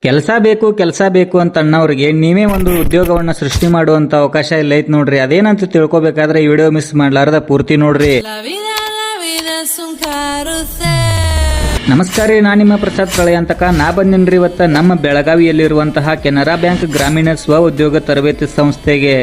ಕೆಲಸ ಬೇಕು ಅಂತ ಅನ್ನೋರಿಗೆ ನೀವೇ ಒಂದು ಉದ್ಯೋಗವನ್ನ ಸೃಷ್ಟಿ ಮಾಡುವಂತ ಅವಕಾಶ ಇಲ್ಲ ಐತ್ ನೋಡ್ರಿ. ಅದೇನಂತ ತಿಳ್ಕೊಬೇಕಾದ್ರೆ ಈ ವಿಡಿಯೋ ಮಿಸ್ ಮಾಡ್ಲಾರ್ದ ಪೂರ್ತಿ ನೋಡ್ರಿ. ನಮಸ್ಕಾರ ರೀ, ನಾನು ನಿಮ್ಮ ಪ್ರಸಾದ್ ಪ್ರಳಯಾಂತಕ. ನಾ ಬಂದಿನ್ರಿ ಇವತ್ತ ನಮ್ಮ ಬೆಳಗಾವಿಯಲ್ಲಿರುವಂತಹ ಕೆನರಾ ಬ್ಯಾಂಕ್ ಗ್ರಾಮೀಣ ಸ್ವ ಉದ್ಯೋಗ ತರಬೇತಿ ಸಂಸ್ಥೆಗೆ.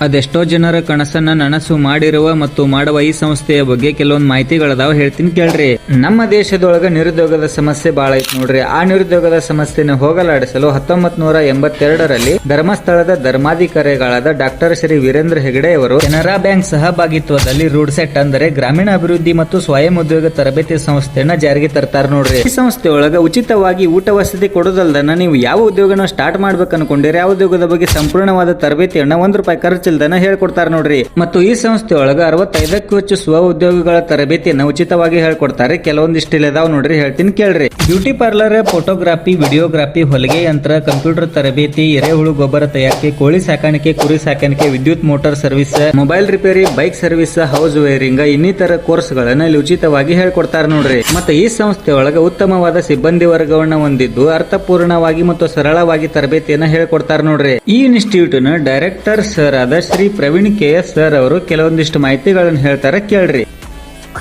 ಅದೆಷ್ಟೋ ಜನರ ಕನಸನ್ನ ನನಸು ಮಾಡಿರುವ ಮತ್ತು ಮಾಡುವ ಈ ಸಂಸ್ಥೆಯ ಬಗ್ಗೆ ಕೆಲವೊಂದು ಮಾಹಿತಿಗಳದಾವ, ಹೇಳ್ತೀನಿ ಕೇಳ್ರಿ. ನಮ್ಮ ದೇಶದೊಳಗ ನಿರುದ್ಯೋಗದ ಸಮಸ್ಯೆ ಬಾಳ ಐತಿ ನೋಡ್ರಿ. ಆ ನಿರುದ್ಯೋಗದ ಸಮಸ್ಯೆನ ಹೋಗಲಾಡಿಸಲು 1982ರಲ್ಲಿ ಧರ್ಮಸ್ಥಳದ ಧರ್ಮಾಧಿಕಾರಿಗಳಾದ ಡಾಕ್ಟರ್ ಶ್ರೀ ವೀರೇಂದ್ರ ಹೆಗಡೆ ಅವರು ಕೆನರಾ ಬ್ಯಾಂಕ್ ಸಹಭಾಗಿತ್ವದಲ್ಲಿ ರೂಡ್ಸೆಟ್ ಅಂದರೆ ಗ್ರಾಮೀಣ ಅಭಿವೃದ್ಧಿ ಮತ್ತು ಸ್ವಯಂ ಉದ್ಯೋಗ ತರಬೇತಿ ಸಂಸ್ಥೆಯನ್ನ ಜಾರಿಗೆ ತರ್ತಾರ ನೋಡ್ರಿ. ಈ ಸಂಸ್ಥೆಯೊಳಗ ಉಚಿತವಾಗಿ ಊಟ ವಸತಿ ಕೊಡೋದಲ್ದನ ನೀವು ಯಾವ ಉದ್ಯೋಗನ ಸ್ಟಾರ್ಟ್ ಮಾಡ್ಬೇಕು ಅನ್ಕೊಂಡಿರಿ ಆ ಉದ್ಯೋಗದ ಬಗ್ಗೆ ಸಂಪೂರ್ಣವಾದ ತರಬೇತಿಯನ್ನ ₹1 ಖರ್ಚಿಲ್ದನ ಹೇಳ್ಕೊಡ್ತಾರ ನೋಡ್ರಿ. ಮತ್ತು ಈ ಸಂಸ್ಥೆಯೊಳಗ 65ಕ್ಕೂ ಹೆಚ್ಚು ಸ್ವ ಉದ್ಯೋಗಗಳ ತರಬೇತಿಯನ್ನ ಉಚಿತವಾಗಿ ಹೇಳ್ಕೊಡ್ತಾರೆ. ಕೆಲವೊಂದಿಷ್ಟಿಲ್ಲದಾವ್ ನೋಡ್ರಿ, ಹೇಳ್ತೀನಿ ಕೇಳ್ರಿ. ಬ್ಯೂಟಿ ಪಾರ್ಲರ್, ಫೋಟೋಗ್ರಾಫಿ, ವಿಡಿಯೋಗ್ರಾಫಿ, ಹೊಲಿಗೆ ಯಂತ್ರ, ಕಂಪ್ಯೂಟರ್ ತರಬೇತಿ, ಎರೆಹುಳು ಗೊಬ್ಬರ ತಯಾರಿಕೆ, ಕೋಳಿ ಸಾಕಾಣಿಕೆ, ಕುರಿ ಸಾಕಾಣಿಕೆ, ವಿದ್ಯುತ್ motor service, mobile repair, bike service, house wiring, ಇನ್ನಿತರ ಕೋರ್ಸ್ ಗಳನ್ನ ಇಲ್ಲಿ ಉಚಿತವಾಗಿ ಹೇಳ್ಕೊಡ್ತಾರ ನೋಡ್ರಿ. ಮತ್ತೆ ಈ ಸಂಸ್ಥೆಯೊಳಗ ಉತ್ತಮವಾದ ಸಿಬ್ಬಂದಿ ವರ್ಗವನ್ನ ಹೊಂದಿದ್ದು ಅರ್ಥಪೂರ್ಣವಾಗಿ ಮತ್ತು ಸರಳವಾಗಿ ತರಬೇತಿಯನ್ನ ಹೇಳ್ಕೊಡ್ತಾರ ನೋಡ್ರಿ. ಈ ಇನ್ಸ್ಟಿಟ್ಯೂಟ್ ನ ಡೈರೆಕ್ಟರ್ ಸರ್ ಆದ ಶ್ರೀ ಪ್ರವೀಣ್ KS ಸರ್ ಅವರು ಕೆಲವೊಂದಿಷ್ಟು ಮಾಹಿತಿಗಳನ್ನು ಹೇಳ್ತಾರೆ, ಕೇಳ್ರಿ.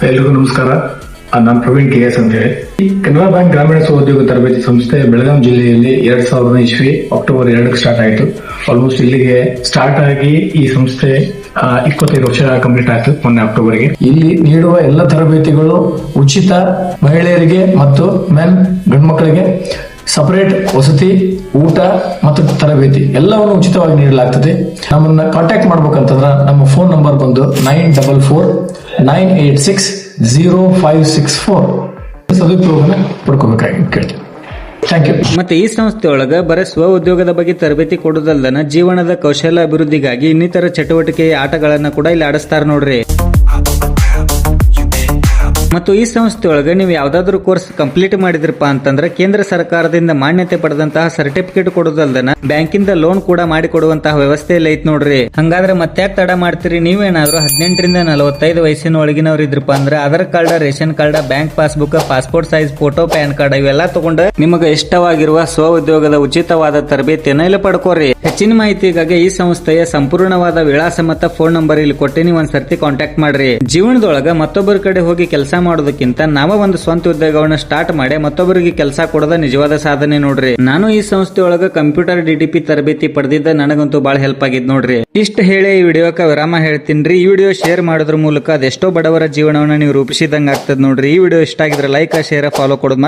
ಎಲ್ಲರಿಗೂ ನಮಸ್ಕಾರ. ನಾನು ಪ್ರವೀಣ್ KS ಅಂತ ಹೇಳಿ. ಕೆನರಾ ಬ್ಯಾಂಕ್ ಗ್ರಾಮೀಣ ಸ್ವಉದ್ಯೋಗ ತರಬೇತಿ ಸಂಸ್ಥೆ ಬೆಳಗಾವಿ ಜಿಲ್ಲೆಯಲ್ಲಿ 2000 ಇಸ್ವಿ ಅಕ್ಟೋಬರ್ 2 ಸ್ಟಾರ್ಟ್ ಆಯಿತು. ಆಲ್ಮೋಸ್ಟ್ ಇಲ್ಲಿಗೆ ಸ್ಟಾರ್ಟ್ ಆಗಿ ಈ ಸಂಸ್ಥೆ 25 ವರ್ಷ ಕಂಪ್ಲೀಟ್ ಆಯ್ತು ಮೊನ್ನೆ ಅಕ್ಟೋಬರ್ಗೆ. ಇಲ್ಲಿ ನೀಡುವ ಎಲ್ಲ ತರಬೇತಿಗಳು ಉಚಿತ, ಮಹಿಳೆಯರಿಗೆ ಮತ್ತು ಗಂಡು ಮಕ್ಕಳಿಗೆ ಸಪರೇಟ್ ವಸತಿ, ಊಟ ಮತ್ತು ತರಬೇತಿ ಎಲ್ಲವನ್ನು ಉಚಿತವಾಗಿ ನೀಡಲಾಗ್ತದೆ. ನಮ್ಮನ್ನ ಕಾಂಟ್ಯಾಕ್ಟ್ ಮಾಡ್ಬೇಕಂತಂದ್ರೆ ನಮ್ಮ ಫೋನ್ ನಂಬರ್ ಬಂದು 9449860564. ಸದುಪಯೋಗನ ಪಡ್ಕೋಬೇಕಾಗಿ ಕೇಳ್ತೀವಿ. Thank you. ಮತ್ತೆ ಈ ಸಂಸ್ಥೆಯೊಳಗ ಬರೀ ಸ್ವ ಉದ್ಯೋಗದ ಬಗ್ಗೆ ತರಬೇತಿ ಕೊಡೋದಲ್ದನ ಜೀವನದ ಕೌಶಲ್ಯ ಅಭಿವೃದ್ಧಿಗಾಗಿ ಇನ್ನಿತರ ಚಟುವಟಿಕೆಯ ಆಟಗಳನ್ನ ಕೂಡ ಇಲ್ಲಿ ಆಡಿಸ್ತಾರ ನೋಡ್ರಿ. ಮತ್ತು ಈ ಸಂಸ್ಥೆಯೊಳಗೆ ನೀವು ಯಾವ್ದಾದ್ರು ಕೋರ್ಸ್ ಕಂಪ್ಲೀಟ್ ಮಾಡಿದ್ರಪ್ಪ ಅಂತಂದ್ರೆ ಕೇಂದ್ರ ಸರ್ಕಾರದಿಂದ ಮಾನ್ಯತೆ ಪಡೆದಂತಹ ಸರ್ಟಿಫಿಕೇಟ್ ಕೊಡೋದಲ್ದನ ಬ್ಯಾಂಕಿಂದ ಲೋನ್ ಕೂಡ ಮಾಡಿ ಕೊಡುವಂತಹ ವ್ಯವಸ್ಥೆ ಇಲ್ಲ ಐತ್ ನೋಡ್ರಿ. ಹಂಗಾದ್ರೆ ಮತ್ತೆ ತಡ ಮಾಡ್ತೀರಿ? ನೀವೇನಾದ್ರೂ 18ರಿಂದ 45 ವಯಸ್ಸಿನ ಒಳಗಿನವ್ರು ಇದ್ರಪ್ಪ ಅಂದ್ರೆ Aadhaar card, ration card, bank passbook, passport size photo, PAN card ಇವೆಲ್ಲ ತಗೊಂಡು ನಿಮಗೆ ಇಷ್ಟವಾಗಿರುವ ಸ್ವ ಉದ್ಯೋಗದ ಉಚಿತವಾದ ತರಬೇತಿಯನ್ನ ಇಲ್ಲಿ ಪಡ್ಕೋರಿ. ಹೆಚ್ಚಿನ ಮಾಹಿತಿಗಾಗಿ ಈ ಸಂಸ್ಥೆಯ ಸಂಪೂರ್ಣವಾದ ವಿಳಾಸ ಮತ್ತು ಫೋನ್ ನಂಬರ್ ಇಲ್ಲಿ ಕೊಟ್ಟಿನಿ, ಒಂದ್ಸರ್ತಿ ಕಾಂಟ್ಯಾಕ್ಟ್ ಮಾಡ್ರಿ. ಜೀವನದೊಳಗ ಮತ್ತೊಬ್ಬರ ಕಡೆ ಹೋಗಿ ಕೆಲಸ ಮಾಡೋದಕ್ಕಿಂತ ನಾವ ಒಂದು ಸ್ವಂತ ಉದ್ಯೋಗವನ್ನ ಸ್ಟಾರ್ಟ್ ಮಾಡಿ ಮತ್ತೊಬ್ಬರಿಗೆ ಕೆಲಸ ಕೊಡೋದ ನಿಜವಾದ ಸಾಧನೆ ನೋಡ್ರಿ. ನಾನು ಈ ಸಂಸ್ಥೆಯೊಳಗ ಕಂಪ್ಯೂಟರ್ DTP ತರಬೇತಿ ಪಡೆದಿದ್ದ, ನನಗಂತೂ ಬಹಳ ಹೆಲ್ಪ್ ಆಗಿದ್ ನೋಡ್ರಿ. ಇಷ್ಟ ಹೇಳಿ ಈ ವಿಡಿಯೋಕ್ಕೆ ವಿರಾಮ ಹೇಳ್ತೀನಿ. ಈ ವಿಡಿಯೋ ಶೇರ್ ಮಾಡೋದ್ರ ಮೂಲಕ ಅದೆಷ್ಟೋ ಬಡವರ ಜೀವನವನ್ನ ನೀವು ರೂಪಿಸಿದಂಗ ಆಗ್ತದ ನೋಡ್ರಿ. ಈ ವಿಡಿಯೋ ಇಷ್ಟ ಆಗಿದ್ರೆ ಲೈಕ್, ಶೇರ್, ಫಾಲೋ ಕೊಡೋದು